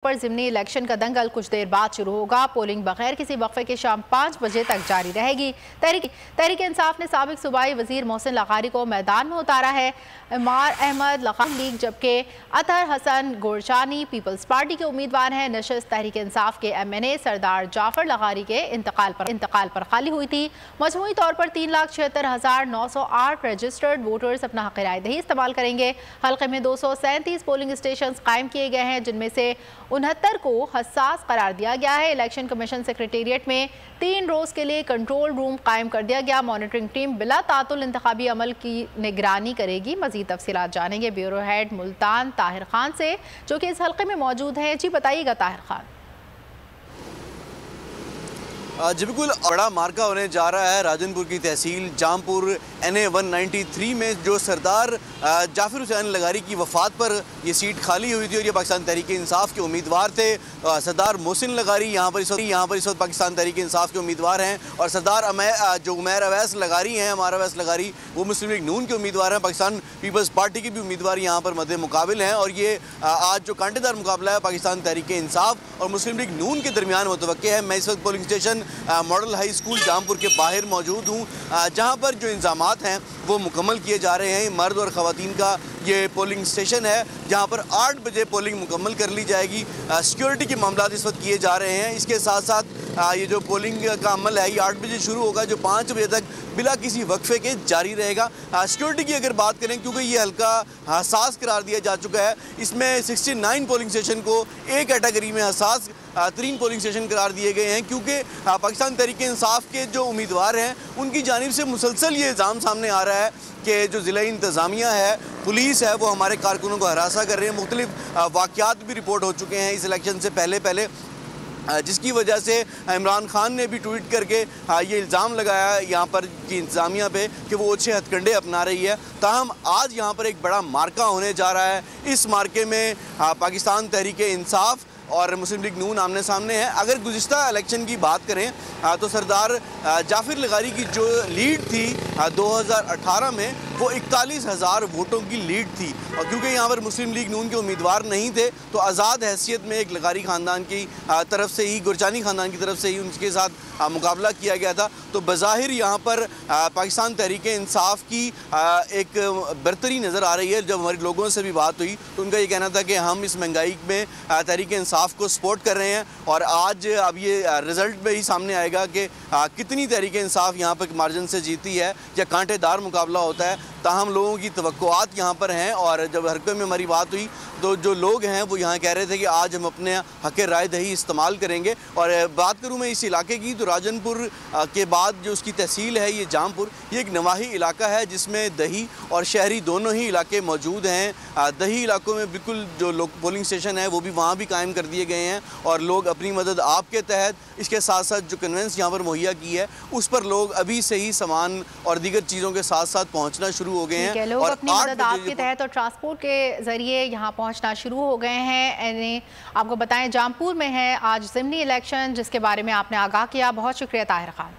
पर ज़िमनी इलेक्शन का दंगल कुछ देर बाद शुरू होगा। पोलिंग बगैर किसी वक्फे के शाम 5 बजे तक जारी रहेगी। तहरीक इंसाफ ने साबिक सूबाई वजीर मोहसिन लगारी को मैदान में उतारा है। इमार अहमद लगारी लीग, जबकि अतहर हसन गोरशानी पीपल्स पार्टी के उम्मीदवार हैं। नशस्त तहरीक इंसाफ के MNA सरदार जाफर लगारी के इंतकाल पर खाली हुई थी। मजमूई तौर पर 3,76,908 रजिस्टर्ड वोटर्स अपना हक़ राय दही इस्तेमाल करेंगे। हल्के में 237 पोलिंग स्टेशन कायम किए गए हैं, जिनमें से 69 को हसास करार दिया गया है। इलेक्शन कमीशन सेक्रेटेरिएट में 3 रोज के लिए कंट्रोल रूम कायम कर दिया गया। मॉनिटरिंग टीम बिला तातुल इंतखाबी अमल की निगरानी करेगी। मजीद तफसीलात जानेंगे ब्यूरो हेड मुल्तान ताहिर खान से, जो कि इस हल्के में मौजूद हैं। जी बताइएगा ताहिर खान। जी बिल्कुल, बड़ा मार्का होने जा रहा है राजनपुर की तहसील जामपुर NA 193 में, जो सरदार जाफिर हुसैन लगारी की वफ़ात पर ये सीट खाली हुई थी और ये पाकिस्तान तहरीक इंसाफ के उम्मीदवार थे। सरदार मोहसिन लगारी यहाँ पर इस वक्त पाकिस्तान तहरीक इंसाफ के उम्मीदवार हैं, और सरदार जो उमैर अवैस लगारी हैं, अमार अवैस लगारी, वो मुस्लिम लीग नून के उम्मीदवार हैं। पाकिस्तान पीपल्स पार्टी के भी उम्मीदवार यहाँ पर मद्दे मुकाबिल हैं, और ये आज जो कांटेदार मुकाबला है पाकिस्तान तहरीक इंसाफ और मुस्लिम लीग नून के दरमियान मुतवक्के है। मैं इस वक्त polling station model high school Jampur के बाहर मौजूद हूँ, जहाँ पर जो इंतजामात हैं वो मुकम्मल किए जा रहे हैं। मर्द और ख़वातीन का ये पोलिंग स्टेशन है, जहाँ पर 8 बजे पोलिंग मुकम्मल कर ली जाएगी। सिक्योरिटी के मामला इस वक्त किए जा रहे हैं। इसके साथ साथ ये जो पोलिंग का अमल है ये 8 बजे शुरू होगा, जो 5 बजे तक बिला किसी वक्फे के जारी रहेगा। सिक्योरिटी की अगर बात करें, क्योंकि ये हल्का हसास करार दिया जा चुका है, इसमें 69 पोलिंग स्टेशन को एक कैटेगरी में हसास 3 पोलिंग स्टेशन करार दिए गए हैं, क्योंकि पाकिस्तान तहरीक इंसाफ के जो उम्मीदवार हैं उनकी जानिब से मुसलसल ये इल्ज़ाम सामने आ रहा है कि जो ज़िला इंतज़ामिया है, पुलिस है, वो हमारे कारकुनों को हरासा कर रहे हैं। मुख्तलिफ वाक़यात भी रिपोर्ट हो चुके हैं इस इलेक्शन से पहले, जिसकी वजह से इमरान खान ने भी ट्वीट करके ये इल्ज़ाम लगाया यहाँ पर की इंतज़ामिया पे कि वो अच्छे हथकंडे अपना रही है। ताहम आज यहाँ पर एक बड़ा मार्का होने जा रहा है। इस मार्के में पाकिस्तान तहरीक इंसाफ और मुस्लिम लीग नून आमने सामने है। अगर गुज़िश्ता इलेक्शन की बात करें तो सरदार जाफिर लगारी की जो लीड थी 2018 में, वो 41,000 वोटों की लीड थी, और क्योंकि यहाँ पर मुस्लिम लीग नून के उम्मीदवार नहीं थे तो आज़ाद हैसियत में एक लगारी ख़ानदान की तरफ से ही, गोरचानी ख़ानदान की तरफ से ही उनके साथ मुकाबला किया गया था। तो बज़ाहिर यहाँ पर पाकिस्तान तहरीक इंसाफ की एक बरतरी नज़र आ रही है। जब हमारे लोगों से भी बात हुई तो उनका ये कहना था कि हम इस महंगाई में तहरीक इंसाफ को सपोर्ट कर रहे हैं, और आज अब ये रिज़ल्ट में ही सामने आएगा कि कितनी तहरीक इंसाफ यहाँ पर मार्जिन से जीती है या कांटेदार मुकाबला होता है। ताहम लोगों की तवक्कुआत यहाँ पर हैं, और जब हरकत में हमारी बात हुई तो जो लोग हैं वो यहाँ कह रहे थे कि आज हम अपने हक़ राय दही इस्तेमाल करेंगे। और बात करूँ मैं इस इलाके की, तो राजनपुर के बाद जो उसकी तहसील है ये जामपुर, ये एक नवाही इलाका है जिसमें दही और शहरी दोनों ही इलाके मौजूद हैं। दही इलाकों में बिल्कुल जो लोग पोलिंग स्टेशन है वो भी वहाँ भी कायम कर दिए गए हैं, और लोग अपनी मदद आपके तहत, इसके साथ साथ जो कन्वेंस यहाँ पर मुहैया की है उस पर लोग अभी से ही सामान और दीगर चीज़ों के साथ साथ पहुँचना शुरू हो गए हैं। लोग अपनी मदद आपके तहत और ट्रांसपोर्ट के जरिए यहाँ पहुँचना शुरू हो गए हैं। आपको बताएं जामपुर में है आज ज़िमनी इलेक्शन, जिसके बारे में आपने आगाह किया। बहुत शुक्रिया ताहिर खान।